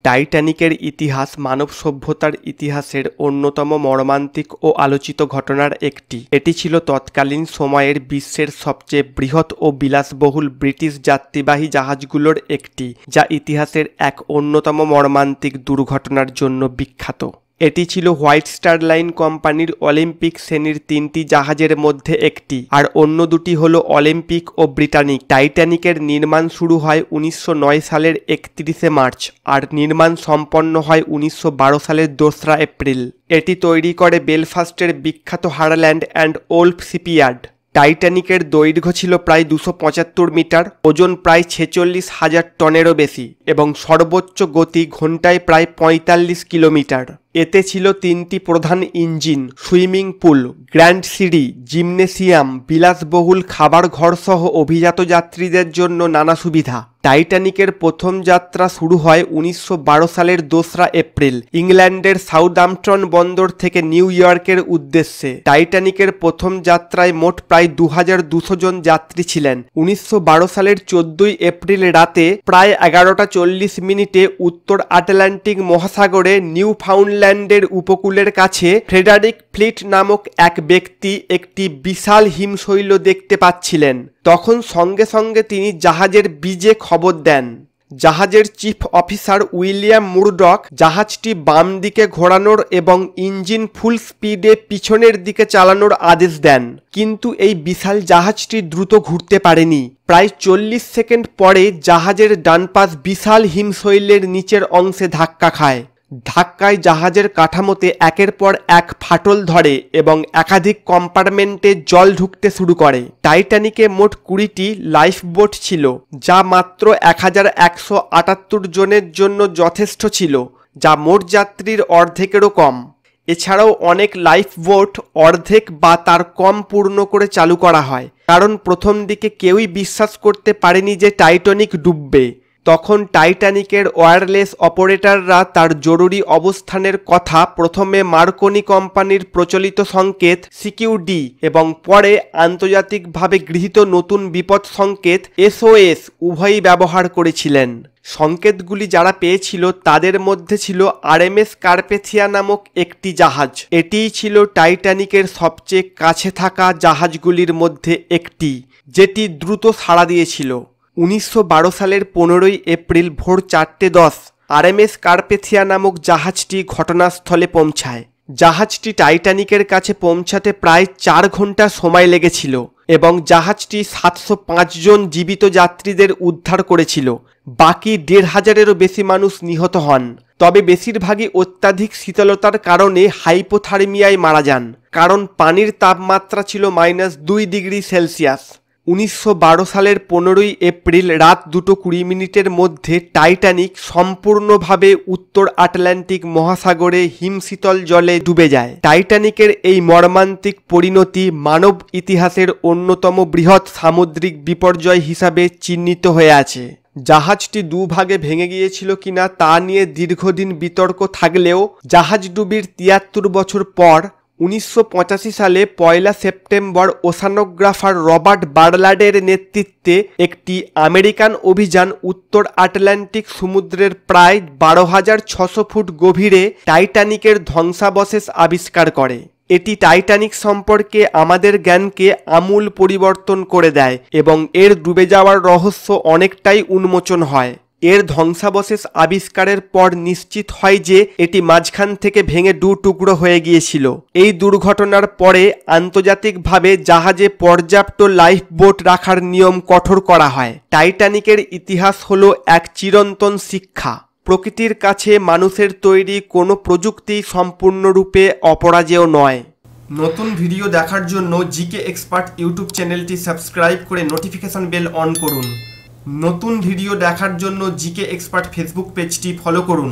টাইটানিকের ইতিহাস মানব সভ্যতার ইতিহাসের অন্যতম মর্মান্তিক ও আলোচিত ঘটনার একটি। এটি ছিল তৎকালীন সময়ের বিশ্বের সবচেয়ে বৃহৎ ও বিলাসবহুল ব্রিটিশ যাত্রীবাহী জাহাজগুলোর একটি, যা ইতিহাসের এক অন্যতম মর্মান্তিক দুর্ঘটনার জন্য বিখ্যাত। এটি ছিল হোয়াইট স্টার লাইন কোম্পানির অলিম্পিক শ্রেণীর 3টি জাহাজের মধ্যে একটি, আর অন্য দুটি হল অলিম্পিক ও ব্রিটানিক। টাইটানিকের নির্মাণ শুরু হয় 1909 সালের 31শে মার্চ আর নির্মাণ সম্পন্ন হয় 1912 সালের 2রা এপ্রিল। এটি তৈরি করে বেলফাস্টের বিখ্যাত হারল্যান্ড অ্যান্ড ওল্ফ শিপইয়ার্ড। টাইটানিকের দৈর্ঘ্য ছিল প্রায় 275 মিটার, ওজন প্রায় 46,000 টনেরও বেশি এবং সর্বোচ্চ গতি ঘন্টায় প্রায় 45 কিলোমিটার। এতে ছিল 3টি প্রধান ইঞ্জিন, সুইমিং পুল, গ্র্যান্ড সিঁড়ি, জিমনেসিয়াম, বিলাসবহুল খাবার ঘর সহ অভিজাত যাত্রীদের জন্য নানা সুবিধা। টাইটানিকের প্রথম যাত্রা শুরু হয় 1912 সালের 2রা এপ্রিল ইংল্যান্ডের সাউদাম্পটন বন্দর থেকে নিউ ইয়র্কের উদ্দেশ্যে। টাইটানিকের প্রথম যাত্রায় মোট প্রায় 2200 জন যাত্রী ছিলেন। 1912 সালের 14ই এপ্রিল রাতে প্রায় 11টা 40 মিনিটে উত্তর আটলান্টিক মহাসাগরে নিউ ফাউন্ডল্যান্ডের উপকূলের কাছে ফ্রেডারিক ফ্লিট নামক এক ব্যক্তি একটি বিশাল হিমশৈল দেখতে পাচ্ছিলেন। তখন সঙ্গে সঙ্গে তিনি জাহাজের বিজে খবর দেন। জাহাজের চিফ অফিসার উইলিয়াম মুরডক জাহাজটি বাম দিকে ঘোরানোর এবং ইঞ্জিন ফুল স্পিডে পিছনের দিকে চালানোর আদেশ দেন, কিন্তু এই বিশাল জাহাজটি দ্রুত ঘুরতে পারেনি। প্রায় 40 সেকেন্ড পরে জাহাজের ডান পাশ বিশাল হিমশৈলের নিচের অংশে ধাক্কা খায়। ধাক্কায় জাহাজের কাঠামোতে একের পর এক ফাটল ধরে এবং একাধিক কম্পার্টমেন্টে জল ঢুকতে শুরু করে। টাইটানিকে মোট 20টি লাইফবোট ছিল, যা মাত্র 1178 জনের জন্য যথেষ্ট ছিল, যা মোট যাত্রীর অর্ধেকেরও কম। এছাড়াও অনেক লাইফবোট অর্ধেক বা তার কম পূর্ণ করে চালু করা হয়, কারণ প্রথম দিকে কেউই বিশ্বাস করতে পারেনি যে টাইটানিক ডুববে। তখন টাইটানিকের ওয়্যারলেস অপারেটররা তার জরুরি অবস্থানের কথা প্রথমে মার্কনি কোম্পানির প্রচলিত সংকেত সিকিউডি এবং পরে আন্তর্জাতিকভাবে গৃহীত নতুন বিপদ সংকেত SOS উভয়ই ব্যবহার করেছিলেন। সংকেতগুলি যারা পেয়েছিল তাদের মধ্যে ছিল RMS কার্পেথিয়া নামক একটি জাহাজ। এটিই ছিল টাইটানিকের সবচেয়ে কাছে থাকা জাহাজগুলির মধ্যে একটি, যেটি দ্রুত সাড়া দিয়েছিল। 1912 সালের 15ই এপ্রিল ভোর 4:10 RMS কার্পেথিয়া নামক জাহাজটি ঘটনাস্থলে পৌঁছায়। জাহাজটি টাইটানিকের কাছে পৌঁছাতে প্রায় 4 ঘন্টা সময় লেগেছিল এবং জাহাজটি 705 জন জীবিত যাত্রীদের উদ্ধার করেছিল। বাকি 1500-এরও বেশি মানুষ নিহত হন, তবে বেশিরভাগই অত্যাধিক শীতলতার কারণে হাইপোথার্মিয়ায় মারা যান, কারণ পানির তাপমাত্রা ছিল -2 ডিগ্রি সেলসিয়াস। 1912 সালের 15ই এপ্রিল রাত 2:20 মধ্যে টাইটানিক সম্পূর্ণভাবে উত্তর আটলান্টিক মহাসাগরে হিমশীতল জলে ডুবে যায়। টাইটানিকের এই মর্মান্তিক পরিণতি মানব ইতিহাসের অন্যতম বৃহৎ সামুদ্রিক বিপর্যয় হিসাবে চিহ্নিত হয়ে আছে। জাহাজটি দুভাগে ভেঙে গিয়েছিল কিনা তা নিয়ে দীর্ঘদিন বিতর্ক থাকলেও জাহাজ ডুবির 73 বছর পর 1985 সালে 1 সেপ্টেম্বর ওশানোগ্রাফার রবার্ট বার্লার্ডের নেতৃত্বে একটি আমেরিকান অভিযান উত্তর আটলান্টিক সমুদ্রের প্রায় 12,600 ফুট গভীরে টাইটানিকের ধ্বংসাবশেষ আবিষ্কার করে। এটি টাইটানিক সম্পর্কে আমাদের জ্ঞানকে আমূল পরিবর্তন করে দেয় এবং এর ডুবে যাওয়ার রহস্য অনেকটাই উন্মোচন হয়। এর ধ্বংসাবশেষ আবিষ্কারের পর নিশ্চিত হয় যে এটি মাঝখান থেকে ভেঙে 2 টুকরো হয়ে গিয়েছিল। এই দুর্ঘটনার পরে আন্তর্জাতিকভাবে জাহাজে পর্যাপ্ত লাইফবোট রাখার নিয়ম কঠোর করা হয়। টাইটানিকের ইতিহাস হলো এক চিরন্তন শিক্ষা। প্রকৃতির কাছে মানুষের তৈরি কোনো প্রযুক্তি সম্পূর্ণরূপে অপরাজেয় নয়। নতুন ভিডিও দেখার জন্য জিকে এক্সপার্ট ইউটিউব চ্যানেলটি সাবস্ক্রাইব করে নোটিফিকেশন বেল অন করুন। নতুন ভিডিও দেখার জন্য জিকে এক্সপার্ট ফেসবুক পেজটি ফলো করুন।